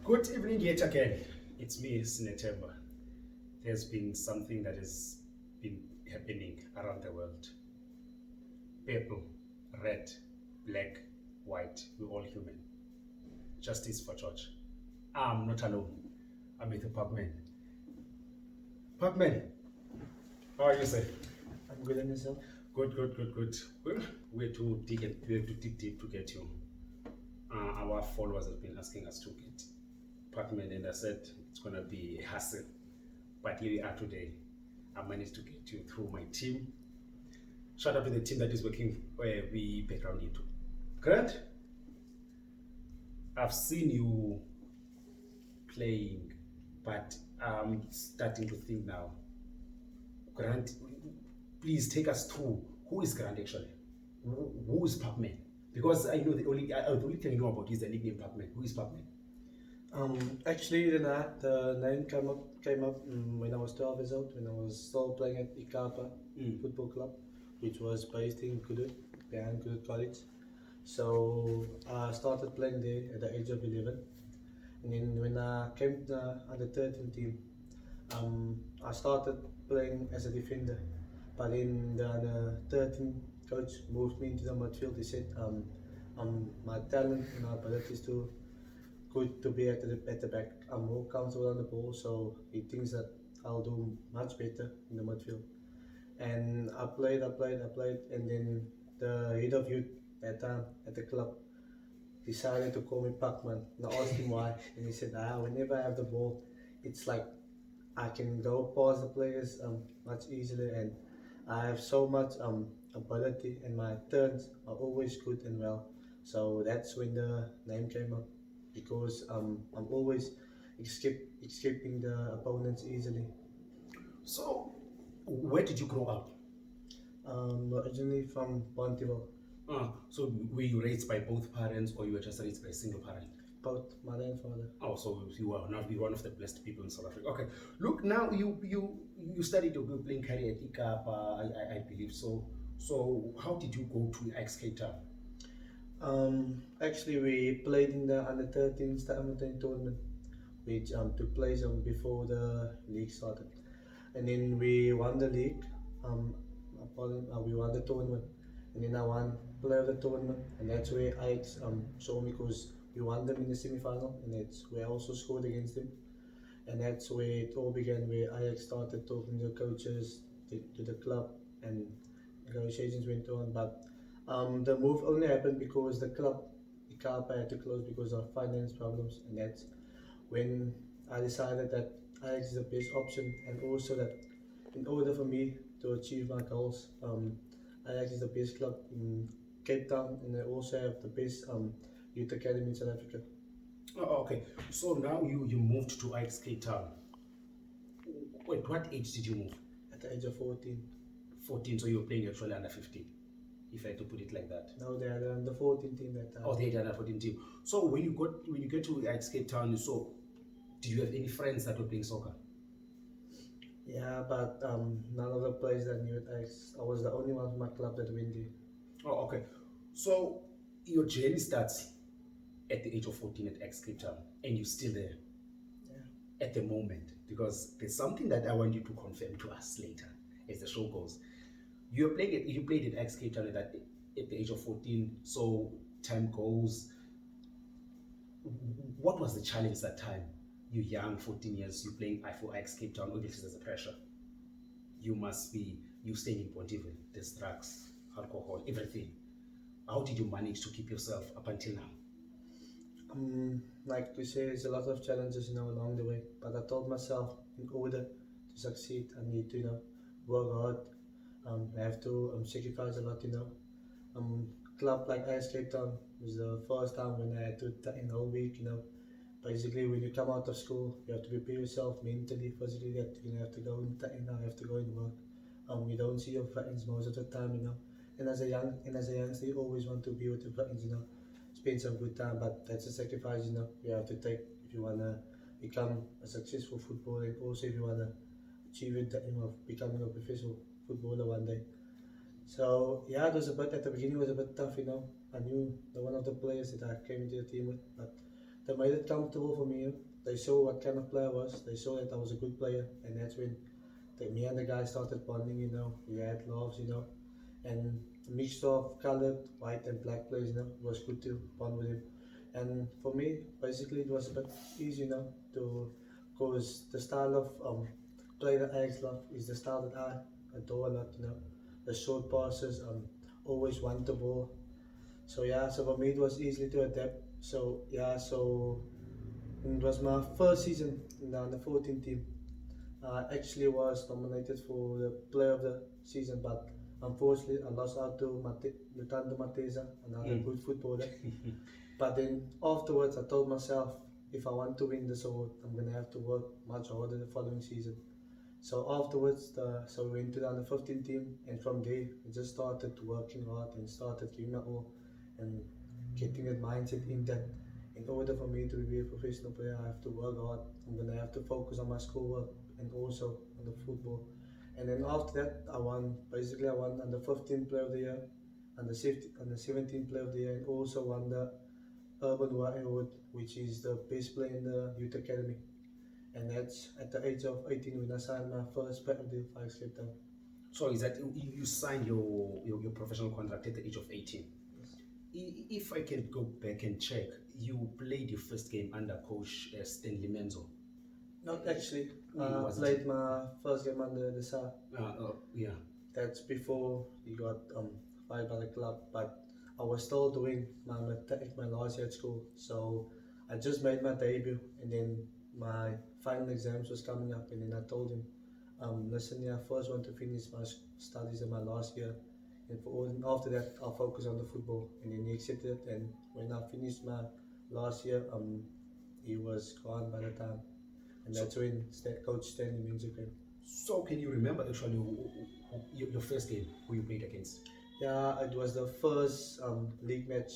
Good evening yet again. It's me, Sinethemba. There's been something that has been happening around the world. Purple, red, black, white, we're all human. Justice for George. I'm not alone. I'm with the Pugman. Pugman, how are you, sir? I'm good on yourself. Good. Well, we have to dig deep to get you. Our followers have been asking us to get Pugman, and I said it's gonna be a hassle. But here we are today. I managed to get you through my team. Shout out to the team that is working where we background into. Grant, I've seen you playing, but I'm starting to think now. Grant, please take us through. Who is Grant actually? Who is Pugman? Because I know the only thing I know about is the nickname Pugman. Who is Pugman? Actually, the name came up when I was 12 years old, when I was still playing at Ikapa Football Club, which was based in Kudu, behind Kudu College. So I started playing there at the age of 11. And then when I came to the under 13 team, I started playing as a defender. But then the under 13 coach moved me into the midfield. He said, my talent and my ability is too good to be at the back. I'm more comfortable on the ball, so he thinks that I'll do much better in the midfield. And I played, and then the head of youth that time at the club decided to call me Pacman. And I asked him why, and he said, whenever I have the ball, it's like I can go past the players much easily, and I have so much ability, and my turns are always good and well. So that's when the name came up, because I'm always escaping the opponents easily. So, where did you grow up? Originally from Pontiville. So were you raised by both parents, or you were just raised by a single parent? Both mother and father. Oh, so you are now one of the blessed people in South Africa. Okay, look, now you studied your playing career at Ikapa, I believe. So how did you go to Ajax Cape Town? Actually, we played in the under 13 tournament, which took place before the league started, and then we won the league. We won the tournament, and then I won player of the tournament, and that's where Ajax saw me, because we won them in the semi-final, and that's where I also scored against them, and that's where it all began, where Ajax started talking to the coaches, to the club, and negotiations went on. But the move only happened because the club, Ikapa, had to close because of finance problems, and that's when I decided that Ajax is the best option, and also that in order for me to achieve my goals, Ajax is the best club in Cape Town, and they also have the best youth academy in South Africa. Oh, okay. So now you moved to Ajax Cape Town. Wait, what age did you move? At the age of 14. 14, so you were playing actually under 15, if I had to put it like that. No, they had the 14 team that time. Oh, they had under 14 team. So when you get to Ajax Cape Town, so did you have any friends that were playing soccer? Yeah, but none of the players that knew it. I was the only one from my club that went there. Oh, okay. So your journey starts at the age of 14 at Ajax Cape Town, and you're still there. Yeah. At the moment, because there's something that I want you to confirm to us later as the show goes. You played at Ajax Cape Town at the age of 14. So time goes. What was the challenge that time? You young, 14 years, you playing for Ajax Cape Town. Obviously, there's a pressure. You staying in Pontiville. There's drugs, alcohol, everything. How did you manage to keep yourself up until now? Like we say, there's a lot of challenges, along the way. But I told myself, in order to succeed, I need to, work hard. I have to sacrifice a lot, Club like Ajax Cape Town was the first time when I had to in a whole week, Basically, when you come out of school, you have to prepare yourself mentally, physically, that you're gonna have to go and have to go and work. You don't see your friends most of the time, And as a youngster, you always want to be with your friends, spend some good time. But that's a sacrifice, you have to take if you wanna become a successful footballer, and also if you wanna achieve it, of becoming a professional footballer one day. So yeah, it was a bit at the beginning. It was a bit tough, I knew one of the players that I came into the team with, but they made it comfortable for me. They saw what kind of player I was. They saw that I was a good player, and that's when me and the guys started bonding. We had laughs. And a mixture of colored, white, and black players. It was good to bond with him. And for me, basically, it was a bit easy. To because the style of play that Ajax love is the style that I adore a lot. The short passes, always want the ball. So yeah, so for me it was easy to adapt. So yeah, so it was my first season in the under 14 team. I actually was nominated for the player of the season, but unfortunately I lost out to Lutando Mateza, another good footballer. But then afterwards I told myself, if I want to win this award, I'm gonna have to work much harder the following season. So afterwards, so we went to the under 15 team, and from there we just started working hard and started giving it all, and getting that mindset in that in order for me to be a professional player, I have to work hard. I'm gonna have to focus on my schoolwork and also on the football. And then after that, I won under 15 player of the year, under 17 player of the year, and also won the Urban Warrior Award, which is the best player in the youth academy. And that's at the age of 18 when I signed my first patent deal for Ajax Cape Town. So is that you signed your professional contract at the age of 18? Yes. If I can go back and check, you played your first game under coach Stanley Menzo. Not actually. I played my first game under the SAR. Yeah. That's before he got fired by the club, but I was still doing my last year at school. So I just made my debut, and then my final exams was coming up, and then I told him, listen, I first want to finish my studies in my last year, and after that I'll focus on the football. And then he accepted it, and when I finished my last year, he was gone by the time, and that's when Coach Stanley Menzo came. So can you remember actually your first game, who you played against? Yeah, it was the first league match.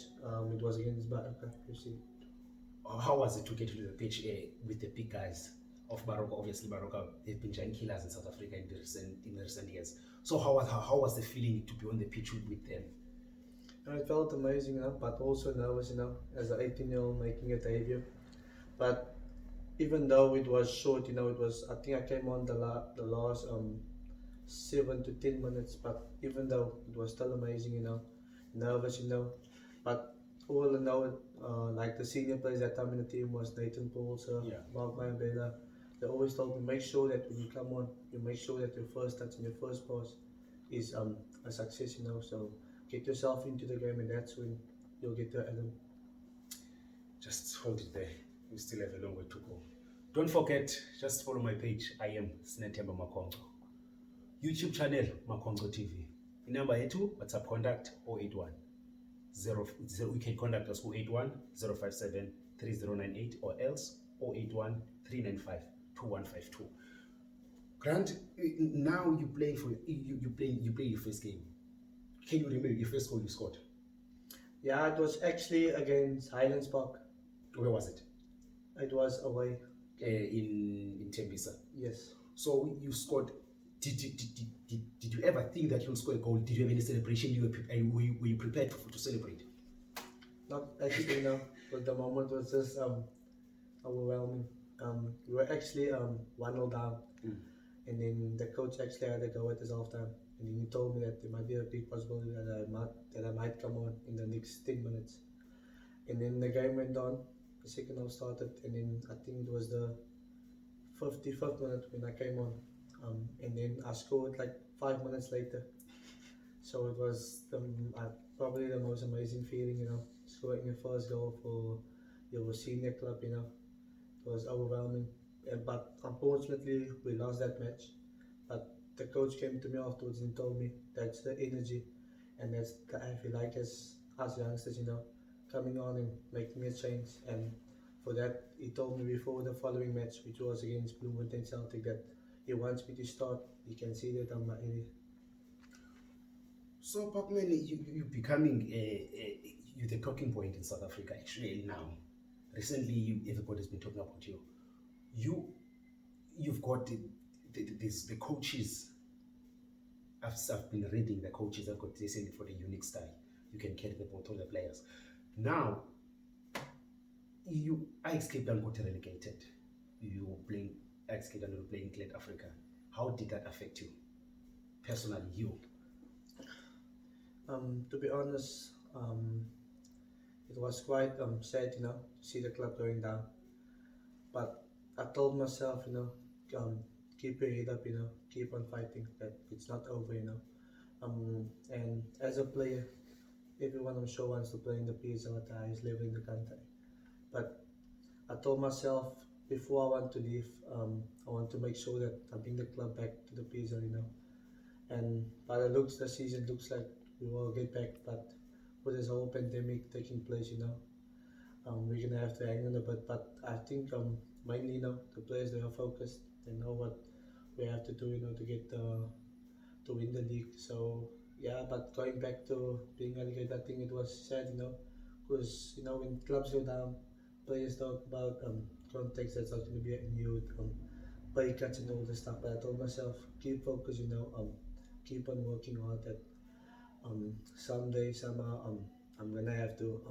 It was against Baraka FC. How was it to get to the pitch with the big guys of Baraka? Obviously, Baraka, they've been giant killers in South Africa in the recent years. So how was the feeling to be on the pitch with them? It felt amazing, but also nervous, as an 18-year-old making a debut. But even though it was short, it was, I think I came on the last 7 to 10 minutes, but even though it was still amazing, nervous, but all in all, like the senior players that time in the team was Nathan Paul, Mark Mayabella. They always told me, make sure that when you come on, you make sure that your first touch and your first pass is a success, so get yourself into the game, and that's when you'll get the element. Just hold it there. We still have a long way to go. Don't forget, just follow my page. I am Sinethemba Makonco. YouTube channel Makonco TV. Number 82, WhatsApp contact 081 0, you can contact us 081 057 3098 or else 081 395 2152. Grant, now you play your first game. Can you remember your first goal you scored? Yeah, it was actually against Highlands Park. Where was it? It was away. In Tembisa. Yes. So you scored. Did you ever think that you'll score a goal? Did you have any celebration? Were you prepared to celebrate? Not actually, no. But the moment was just overwhelming. We were actually 1-0 down, and then the coach actually had to go at his half time, and then he told me that there might be a big possibility that I might come on in the next 10 minutes. And then the game went on. The second half started, and then I think it was the 55th minute when I came on. And then I scored like 5 minutes later. So it was probably the most amazing feeling, scoring your first goal for your senior club, It was overwhelming. But unfortunately, we lost that match. But the coach came to me afterwards and told me that's the energy, and that's I feel like as us youngsters, coming on and making a change. And for that, he told me before the following match, which was against Bloemfontein Celtic, that he wants me to start. You can see that I'm ready. So, Pacman, you're becoming you're the talking point in South Africa actually now. Recently, everybody's been talking about you. You've got the coaches. I've been reading the coaches have got this for the unique style. You can carry the ball to the players. Now, You Ajax Cape Town got relegated. You were playing Ajax Cape Town, you were playing Glad Africa. How did that affect you personally? You. To be honest, it was quite sad, to see the club going down. But I told myself, keep your head up, keep on fighting. That it's not over, And as a player, everyone I'm sure wants to play in the PSL at the highest level in the country. But I told myself before I want to leave, I want to make sure that I bring the club back to the PSL. And by the season looks like we will get back. But with this whole pandemic taking place, we're gonna have to hang on a bit. But I think mainly, the players, they are focused. They know what we have to do, to get to win the league. So yeah, but going back to being relegated, I think it was sad, because when clubs go down, players talk about context that's not going to be renewed, pay cuts and all this stuff. But I told myself, keep focused, keep on working hard. That someday, somehow, I'm gonna have to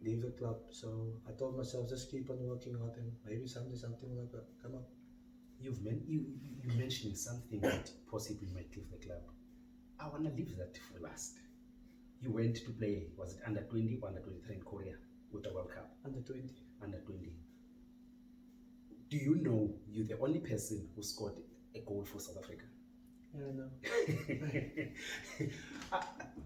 leave the club. So I told myself, just keep on working hard, and maybe someday something will come up. You mentioned something that possibly might leave the club. I wanna leave that for last. You went to play, was it under 20 or under 23 in Korea with the World Cup? Under 20. Under 20. Do you know you're the only person who scored a goal for South Africa? Yeah, I know.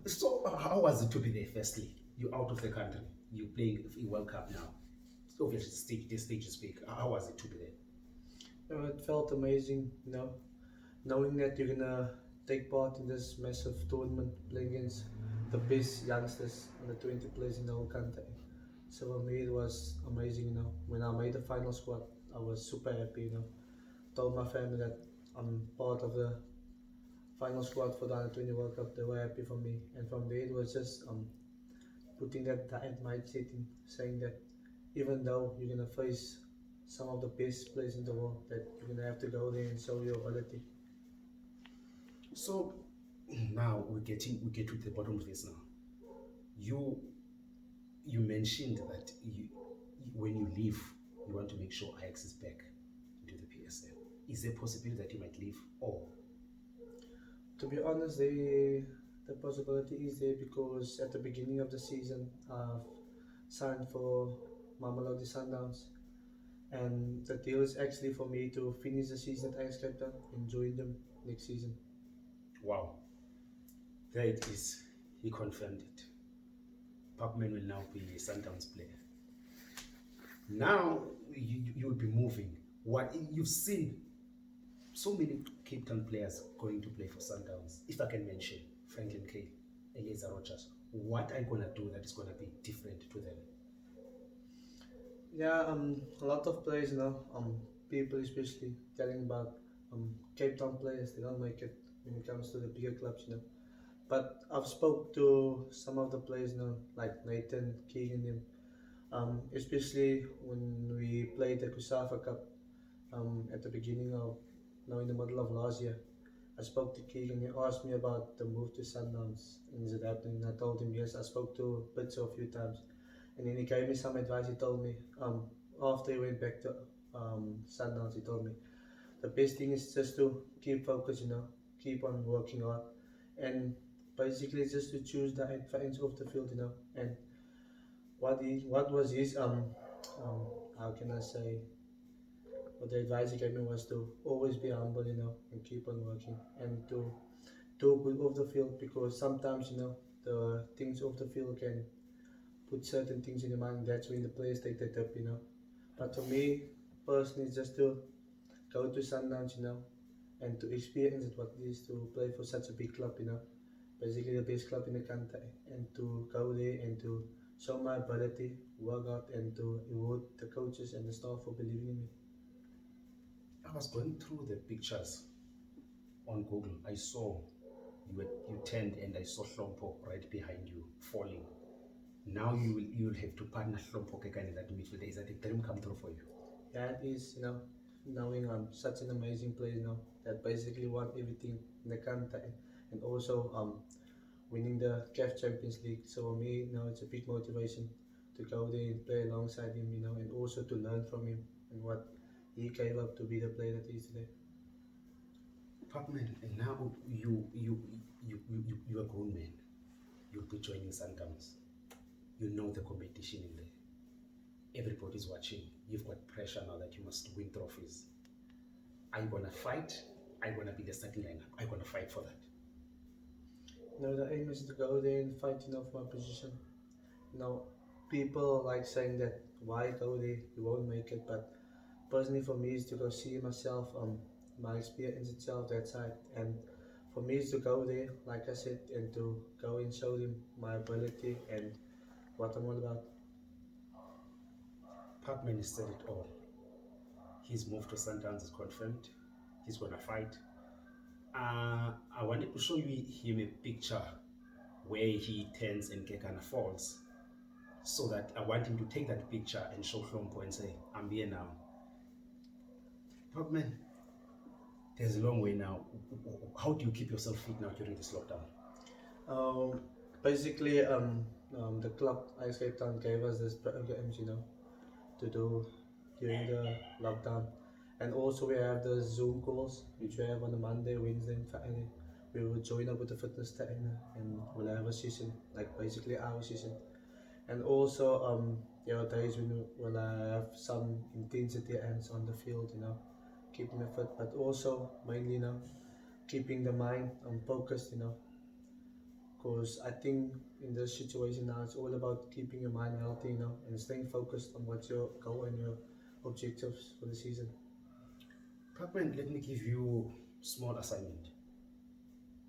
So how was it to be there? Firstly, you're out of the country. You playing a World Cup now. Obviously, the stage is big. How was it to be there? It felt amazing, knowing that you're gonna take part in this massive tournament, playing against the best youngsters and the 20 players in the whole country. So for me, it was amazing. When I made the final squad, I was super happy. Told my family that I'm part of the final squad for the Under 20 World Cup. They were happy for me, and from there it was just putting that mindset in, saying that even though you're gonna face some of the best players in the world, that you're gonna have to go there and show your ability. So now we get to the bottom of this now. You mentioned that when you leave, you want to make sure Ajax is back into the PSL. Is there a possibility that you might leave? Or to be honest, the possibility is there, because at the beginning of the season, I've signed for Mamelodi Sundowns, and the deal is actually for me to finish the season at Ajax Cape Town and join them next season. Wow, there it is. He confirmed it. Pacman will now be a Sundowns player. Now you'll be moving. What you've seen, so many Cape Town players going to play for Sundowns. If I can mention Franklin K, Eliza Rogers, what are you gonna do that is gonna be different to them? Yeah, a lot of players, people especially telling about Cape Town players, they don't make it when it comes to the bigger clubs, But I've spoke to some of the players, like Nathan, Keegan, especially when we played the Kusafa Cup at the beginning of, in the middle of last year. I spoke to Keegan. He asked me about the move to Sundowns and is it happening. And I told him yes. I spoke to Pitso a few times, and then he gave me some advice. He told me after he went back to Sundowns, he told me the best thing is just to keep focused, keep on working hard, and basically just to choose the right fans off the field, and what was his how can I say, what the advice he gave me was to always be humble, and keep on working, and to do good off the field, because sometimes, the things off the field can put certain things in your mind. That's when the players take the tip, But for me personally, just to go to Sundowns, and to experience it, what it is to play for such a big club, basically the best club in the country, and to go there and to show my ability, work out, and to reward the coaches and the staff for believing in me. I was going through the pictures on Google. I saw you turned and I saw Hlompo right behind you falling. Now you'll have to partner Hlompo Kekane in that midfield. Is that a dream come true for you? Yeah, it is, knowing I'm such an amazing player, that basically won everything in the country, and also winning the CAF Champions League. So for me, it's a big motivation to go there and play alongside him, you know, and also to learn from him and what he gave up to be the player that he is today. Pacman, and now you are a grown man. You'll be joining Sundowns. You know the competition in there. Everybody's watching. You've got pressure now that you must win trophies. Are you gonna fight? Are you gonna be the starting lineup? Are you gonna fight for that? No, the aim is to go there and fight, you know, for my position. You know, people like saying that why go there, you won't make it, but personally for me is to go see myself, my experience itself that side, and for me is to go there, like I said, and to go and show them my ability and what I'm all about. Pacman has said it all. His move to Sundowns is confirmed. He's gonna fight. I wanted to show you him a picture where he turns and Kekana falls, so that I want him to take that picture and show Hlompo and say, I'm here now. Pacman, there's a long way now. How do you keep yourself fit now during this lockdown? Basically, the club Ajax Cape Town gave us this programs, you know, to do during the lockdown, and also we have the Zoom calls which we have on a Monday, Wednesday, and Friday. We will join up with the fitness trainer and we'll have a session, like basically our session, and also there are days when we'll have some intensity ends on the field, you know, keeping me fit, but also mainly, you know, keeping the mind focused, you know, because I think in this situation now it's all about keeping your mind healthy, you know, and staying focused on what's your goal and your objectives for the season. Pacman, let me give you a small assignment.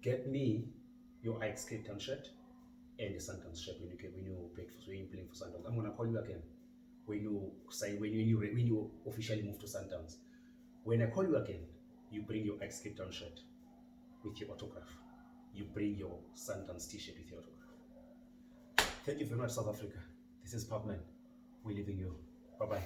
Get me your Ajax Cape Town shirt and the Sundowns shirt when you playing for Sundowns. I'm gonna call you again when you officially move to Sundowns. When I call you again, you bring your Ajax Cape Town shirt with your autograph. You bring your Sundowns t-shirt with your autograph. Thank you very much, South Africa. This is Pacman. We're leaving you. Bye-bye.